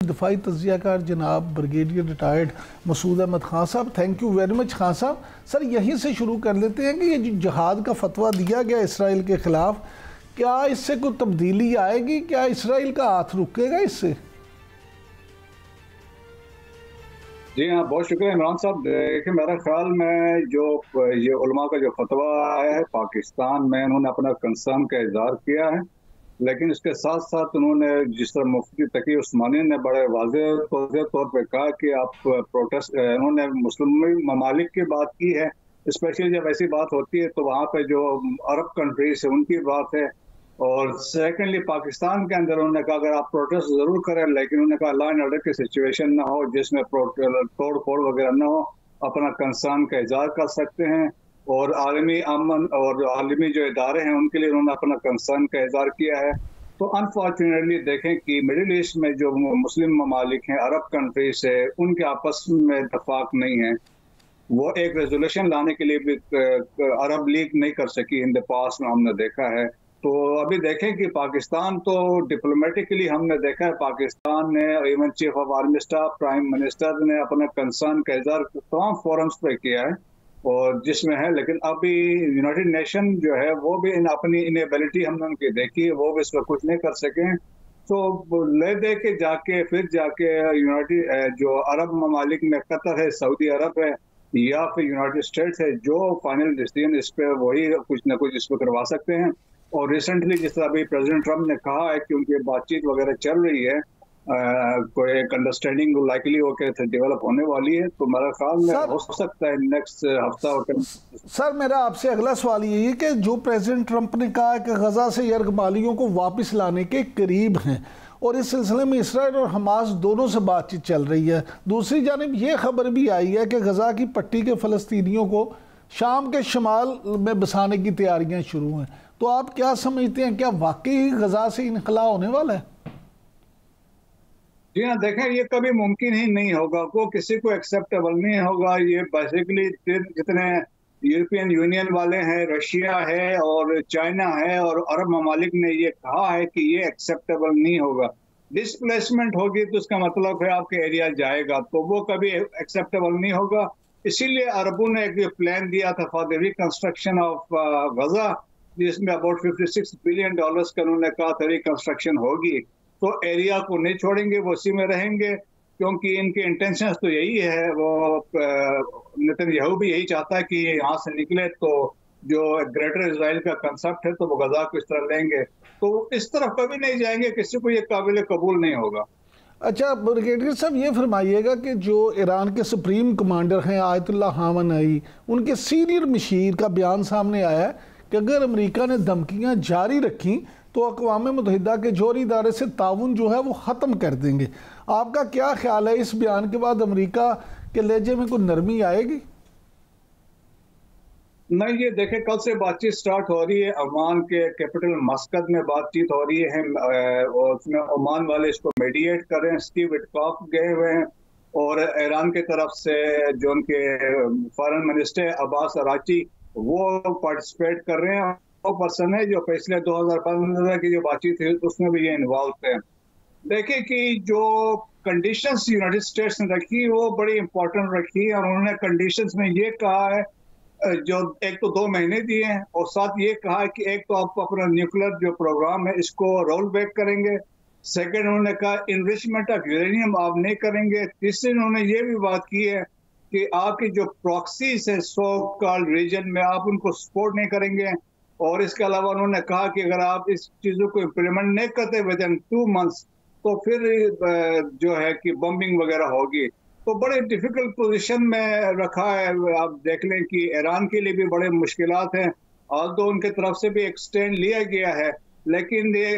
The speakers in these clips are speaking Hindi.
दफाई तज्जियाकार जनाब ब्रिगेडियर रिटायर्ड मसूद अहमद खान साहब, thank you very much Khan साहब। सर यहीं से शुरू कर लेते हैं कि ये जो जहाद का फतवा दिया गया इसराइल के ख़िलाफ़, क्या इससे कोई तब्दीली आएगी? क्या इसराइल का हाथ रुकेगा इससे? जी हाँ, बहुत शुक्रिया इमरान साहब। देखिए, मेरा ख्याल में जो ये उलमा का जो फतवा आया है पाकिस्तान में, उन्होंने अपना कंसर्न का इजहार किया है, लेकिन इसके साथ साथ उन्होंने जिस तरह मुफ्ती तकी उस्मानी ने बड़े वाज़ेह तौर पे कहा कि आप प्रोटेस्ट, उन्होंने मुस्लिम ममालिक की बात की है, स्पेशली जब ऐसी बात होती है तो वहाँ पे जो अरब कंट्रीज है उनकी बात है। और सेकेंडली पाकिस्तान के अंदर उन्होंने कहा अगर आप प्रोटेस्ट जरूर करें, लेकिन उन्होंने कहा लॉ एंड ऑर्डर की सिचुएशन ना हो जिसमें तोड़ फोड़ वगैरह ना हो, अपना कंसर्न का इजहार कर सकते हैं। और आलमी अमन और आलमी जो इदारे हैं उनके लिए उन्होंने अपना कंसर्न का इजहार किया है। तो अनफॉर्चुनेटली देखें कि मिडिल ईस्ट में जो मुस्लिम ममालिक हैं, अरब कंट्रीज है, उनके आपस में इतफाक नहीं है। वो एक रेजोल्यूशन लाने के लिए भी अरब लीग नहीं कर सकी इन द पास्ट में, हमने देखा है। तो अभी देखें कि पाकिस्तान तो डिप्लोमेटिकली हमने देखा है, पाकिस्तान ने even chief of army staff, prime minister ने अपना कंसर्न का इजहार तमाम फोरम्स पे किया है और जिसमें है, लेकिन अभी यूनाइटेड नेशन जो है वो भी अपनी इनेबिलिटी हमने उनकी देखी, वो भी इस पर कुछ नहीं कर सके। तो ले दे के जाके फिर जाके यूनाइटेड जो अरब ममालिक में कतर है, सऊदी अरब है या फिर यूनाइटेड स्टेट्स है, जो फाइनल डिसीजन इस पे वही कुछ ना कुछ इस पर करवा सकते हैं। और रिसेंटली जिस तरह अभी प्रेसिडेंट ट्रम्प ने कहा है कि उनकी बातचीत वगैरह चल रही है, कोई एक अंडरस्टैंडिंग लाइकली होकर डेवलप होने वाली है, तो मेरा ख्याल में हो सकता है नेक्स्ट हफ्ता और। सर मेरा आपसे अगला सवाल यही है कि जो प्रेसिडेंट ट्रंप ने कहा कि गजा से यरगमालियों को वापस लाने के करीब हैं और इस सिलसिले में इसराइल और हमास दोनों से बातचीत चल रही है, दूसरी जानिब ये खबर भी आई है कि गजा की पट्टी के फ़लस्तीनियों को शाम के शमाल में बसाने की तैयारियां शुरू हैं। तो आप क्या समझते हैं, क्या वाकई गजा से इनखला होने वाला है? जी हाँ, देखें ये कभी मुमकिन ही नहीं होगा, को किसी को एक्सेप्टेबल नहीं होगा। ये बेसिकली जितने यूरोपियन यूनियन वाले हैं, रशिया है और चाइना है और अरब ममालिक ने ये कहा है कि ये एक्सेप्टेबल नहीं होगा। डिस्प्लेसमेंट होगी तो उसका मतलब है आपके एरिया जाएगा, तो वो कभी एक्सेप्टेबल नहीं होगा। इसीलिए अरबों ने एक प्लान दिया था फॉर द रिकंस्ट्रक्शन ऑफ गजा, जिसमें अबाउट $56 बिलियन का उन्होंने कहा था रिकंस्ट्रक्शन होगी। तो एरिया को नहीं छोड़ेंगे, वो उसी में रहेंगे, क्योंकि इनके इंटेंशंस तो यही है। वो नेतन्याहू भी यही चाहता है कि यहाँ से निकले तो जो ग्रेटर इजराइल का कंसेप्ट है तो वो गजा को इस तरह लेंगे, तो इस तरफ कभी नहीं जाएंगे, किसी को ये काबिल कबूल नहीं होगा। अच्छा ब्रिगेडियर साहब, ये फरमाइएगा कि जो ईरान के सुप्रीम कमांडर हैं आयतुल्लाह खामेनी, उनके सीनियर मशीर का बयान सामने आया है कि अगर अमेरिका ने धमकियां जारी रखी तो अक़वाम मुत्तहिदा के जौहरी इदारे से ताउन जो है वो ख़त्म कर देंगे। आपका क्या ख्याल है, इस बयान के बाद अमेरिका के लहजे में कोई नरमी आएगी? नहीं, ये देखें कल से बातचीत स्टार्ट हो रही है, ओमान के कैपिटल मस्कत में बातचीत हो रही है और उसमें ओमान वाले इसको मीडिएट कर रहे हैं। स्टीव विटकॉफ गए हुए हैं और ईरान की तरफ से जो उनके फॉरेन मिनिस्टर अब्बास अराची वो पार्टिसिपेट कर रहे हैं। वो पर्सन है जो पिछले 2015 की जो बातचीत थी उसमें भी ये इन्वॉल्व थे। देखिए कि जो कंडीशंस यूनाइटेड स्टेट्स ने रखी वो बड़ी इंपॉर्टेंट रखी और उन्होंने कंडीशंस में ये कहा है, जो एक तो 2 महीने दिए हैं और साथ ये कहा है कि एक तो आप अपना न्यूक्लियर जो प्रोग्राम है इसको रोल बैक करेंगे, सेकेंड उन्होंने कहा इनरिचमेंट ऑफ यूरेनियम आप नहीं करेंगे, तीसरी उन्होंने ये भी बात की है कि आपकी जो प्रॉक्सीज है सो कॉल्ड रीजन में आप उनको सपोर्ट नहीं करेंगे। और इसके अलावा उन्होंने कहा कि अगर आप इस चीज़ों को इम्प्लीमेंट नहीं करते विद इन 2 मंथ्स तो फिर जो है कि बम्बिंग वगैरह होगी। तो बड़े डिफिकल्ट पोजीशन में रखा है। आप देख लें कि ईरान के लिए भी बड़े मुश्किलात हैं, ऑल्दो उनके तरफ से भी एक्सटेंड लिया गया है, लेकिन ये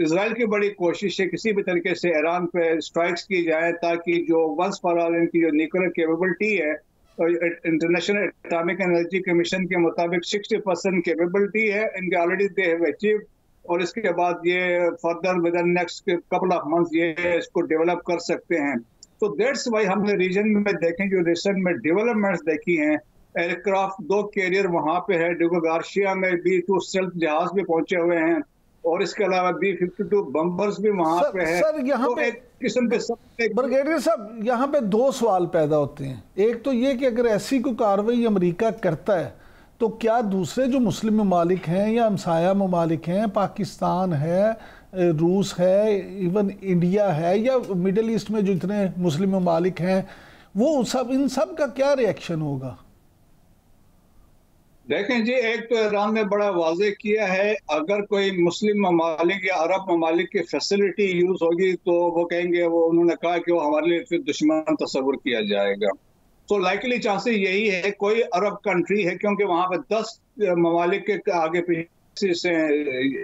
इजराइल की बड़ी कोशिश है किसी भी तरीके से ईरान पे स्ट्राइक्स की जाए ताकि जो वंस फॉर ऑल इनकी जो न्यूक्लियर कैपेबिलिटी है, इंटरनेशनल एटॉमिक एनर्जी कमीशन के मुताबिक 60% कैपेबिलिटी है इनके, ऑलरेडी दे हैव अचीव्ड, और इसके बाद ये further with in next couple of months ये इसको डेवलप कर सकते हैं। तो दैट्स वाई हमने रीजन में देखें जो रिसेंट में डेवलपमेंट्स देखी हैं, एयरक्राफ्ट 2 कैरियर वहाँ पे है, डिगो गार्शिया में भी 2 स्टेल्थ जहाज भी पहुंचे हुए हैं, और इसके अलावा B-52 बम्बर्स भी वहां पे है। सर यहाँ तो पे एक किस्म के सब ब्रिगेडियर साहब, यहाँ पे दो सवाल पैदा होते हैं। एक तो ये कि अगर ऐसी कोई कार्रवाई अमेरिका करता है तो क्या दूसरे जो मुस्लिम ममालिक हैं या हमसाया ममालिक हैं, पाकिस्तान है, रूस है, इवन इंडिया है, या मिडल ईस्ट में जो इतने मुस्लिम ममालिक हैं, वो सब इन सब का क्या रिएक्शन होगा? देखें जी, एक तो ईरान ने बड़ा वाजे किया है, अगर कोई मुस्लिम ममालिक या अरब ममालिक की फैसिलिटी यूज होगी तो वो कहेंगे, वो उन्होंने कहा कि वो हमारे लिए फिर दुश्मन तस्वुर किया जाएगा। तो लाइकली चांसेस यही है कोई अरब कंट्री है, क्योंकि वहां पे 10 ममालिक के आगे पीछे से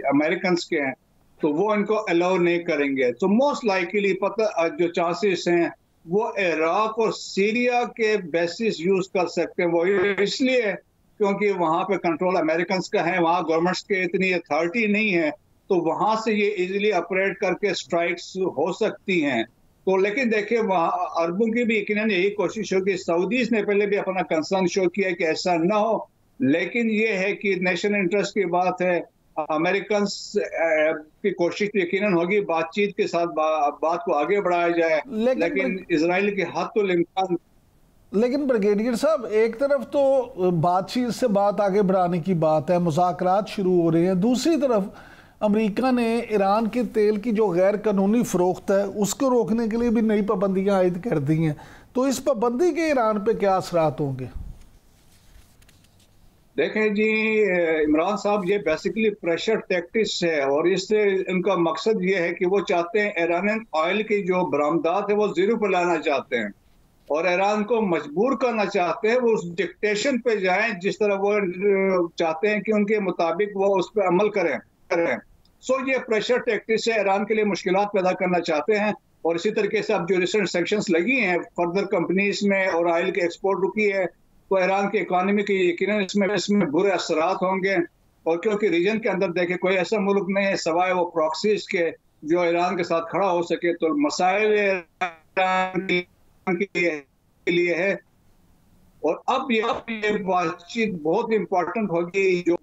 अमेरिकन के हैं, तो वो इनको अलाउ नहीं करेंगे। तो मोस्ट लाइकली पता जो चांसेस हैं वो इराक और सीरिया के बेसिस यूज कर सकते हैं। वो इसलिए क्योंकि वहां पे कंट्रोल अमेरिकन का है, वहां गवर्नमेंट्स के इतनी अथॉरिटी नहीं है, तो वहां से ये इजीली ऑपरेट करके स्ट्राइक्स हो सकती हैं। तो लेकिन देखिए, वहाँ अरबों की भी यकीनन यही कोशिश होगी। सऊदीज ने पहले भी अपना कंसर्न शो किया कि ऐसा ना हो, लेकिन ये है कि नेशनल इंटरेस्ट की बात है। अमेरिकन की कोशिश यकीनन होगी बातचीत के साथ बात को आगे बढ़ाया जाए, लेकिन इजराइल के हाथ तो इम्कान। लेकिन ब्रिगेडियर साहब, एक तरफ तो बातचीत से बात आगे बढ़ाने की बात है, मुज़ाकरात शुरू हो रहे हैं, दूसरी तरफ अमेरिका ने ईरान के तेल की जो गैर कानूनी फ़रोख्त है उसको रोकने के लिए भी नई पाबंदियां आयद कर दी हैं। तो इस पाबंदी के ईरान पे क्या असरात होंगे? देखें जी इमरान साहब, ये बेसिकली प्रेशर टैक्टिक्स है, और इससे इनका मकसद ये है कि वो चाहते हैं ईरानियन ऑयल की जो बरामदात है वो जीरो पर लाना चाहते हैं, और ईरान को मजबूर करना चाहते हैं वो उस डिक्टेशन पे जाएं जिस तरह वो चाहते हैं कि उनके मुताबिक वो उस पर अमल करें। सो ये प्रेशर टैक्टिक्स है, ईरान के लिए मुश्किलात पैदा करना चाहते हैं। और इसी तरीके से अब जो रिसेंट सैंक्शंस लगी हैं फर्दर कंपनीज में और ऑयल की एक्सपोर्ट रुकी है, तो ईरान की इकोनॉमी की यकीनन इसमें बुरे असरात होंगे। और क्योंकि रीजन के अंदर देखे कोई ऐसा मुल्क नहीं है सवाए वो प्रॉक्सीज के जो ईरान के साथ खड़ा हो सके, तो मसाइल ईरान के लिए है। और अब ये बातचीत बहुत इंपॉर्टेंट होगी। जो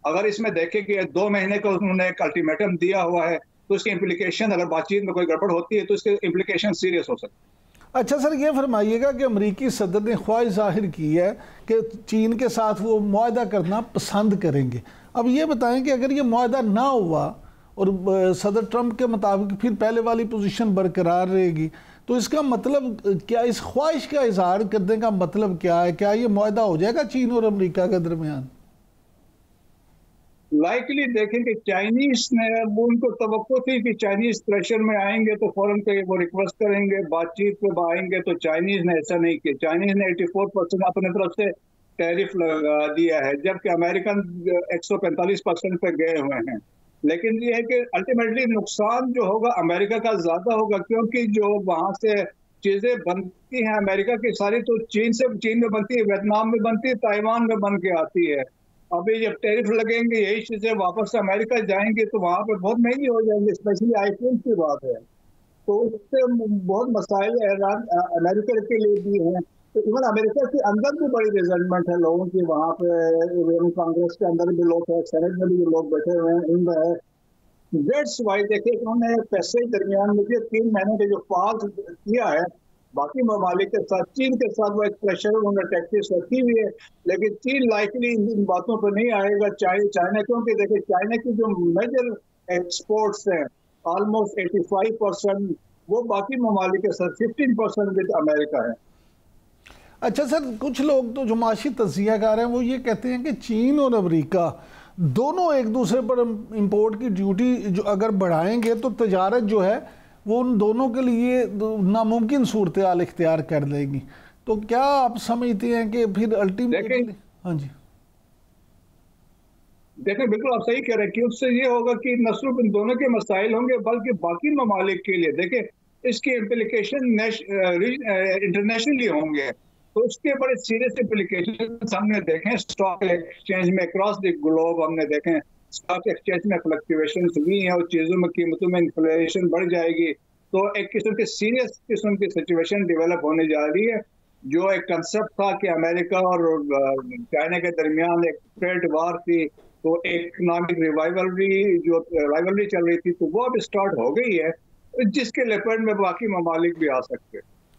अगर इसमें देखें कि 2 महीने का उन्होंने एक अल्टीमेटम दिया हुआ है, तो इसकी इम्प्लीकेशन, अगर बातचीत में कोई गड़बड़ होती है तो इसके इम्प्लीकेशन सीरियस हो सकते हैं। अच्छा सर, ये फरमाइएगा कि अमेरिकी सदर ने ख्वाहिश जाहिर की है कि चीन के साथ वो मुआहदा करना पसंद करेंगे। अब ये बताएं कि अगर ये मुआहदा ना हुआ और सदर ट्रंप के मुताबिक फिर पहले वाली पोजीशन बरकरार रहेगी, तो इसका मतलब क्या, इस ख्वाहिश का इजहार करने का मतलब क्या है? क्या ये मुआहदा हो जाएगा चीन और अमेरिका के दरमियान? लाइकली देखें कि चाइनीज ने, वो उनको तवक्को थी कि चाइनीज प्रेशर में आएंगे तो फौरन पे वो रिक्वेस्ट करेंगे, बातचीत पे आएंगे, तो चाइनीज ने ऐसा नहीं किया। चाइनीज ने 84% अपने तरफ से टैरिफ लगा दिया है, जबकि अमेरिकन 145% पे गए हुए हैं। लेकिन ये है कि अल्टीमेटली नुकसान जो होगा अमेरिका का ज्यादा होगा, क्योंकि जो वहां से चीजें बनती हैं अमेरिका की सारी तो चीन में बनती है, वियतनाम में बनती है, ताइवान में बन के आती है। अभी जब टैरिफ लगेंगे यही चीजें वापस अमेरिका जाएंगी तो वहां पे बहुत महंगी हो जाएंगी, स्पेशली आईफोन की बात है। तो उससे बहुत मसाइल अमेरिका के लिए भी हैं। तो इवन अमेरिका के अंदर भी बड़ी रिजल्टमेंट है लोगों की, वहां पे कांग्रेस के अंदर भी लोग हैं, सेनेट में भी लोग बैठे हुए हैं, इनमें है। डेट्स वाइज देखिए उन्होंने पैसे दरमियान में 3 महीने के जो पास किया है बाकी ममालिक के साथ, चीन के साथ वो एक प्रेशर उन्होंने टैक्टिक्स रखी हुई है, लेकिन चीन लाइकली इन बातों पर नहीं आएगा। चाइना, क्योंकि देखिए चाइना की जो मेजर एक्सपोर्ट्स हैं ऑलमोस्ट 85%, वो बाकी ममालिक के साथ 15% विद अमेरिका है। अच्छा सर, कुछ लोग तो जो माशी तज्जियाकार हैं वो ये कहते हैं कि चीन और अमेरिका दोनों एक दूसरे पर इंपोर्ट की ड्यूटी जो अगर बढ़ाएंगे तो तजारत जो है वो उन दोनों के लिए नामुमकिन सूरत हाल इख्तियार कर लेगी। तो क्या आप समझते हैं कि फिर अल्टीमेटली? हाँ जी, देखें बिल्कुल आप सही कह रहे हैं कि उससे ये होगा कि न सिर्फ इन दोनों के मसाइल होंगे बल्कि बाकी ममालिक के लिए देखें इसके इम्प्लीकेशन इंटरनेशनली होंगे, तो उसके बड़े सीरियस इम्प्लीकेशन हमने देखें स्टॉक एक्सचेंज में अक्रॉस द ग्लोब। हमने देखें स्टॉक एक्सचेंज में फ्लक्चुएशन हुई है और चीजों में कीमतों में इन्फ्लेशन बढ़ जाएगी, तो एक किस्म की सीरियस किस्म की सिचुएशन डेवलप होने जा रही है। जो एक कंसेप्ट था कि अमेरिका और चाइना के दरमियान एक ट्रेड वार थी, तो इकोनॉमिक राइवलरी चल रही थी, तो वो अब स्टार्ट हो गई है, जिसके लेपर्ड में बाकी ममालिक भी आ सकते हैं।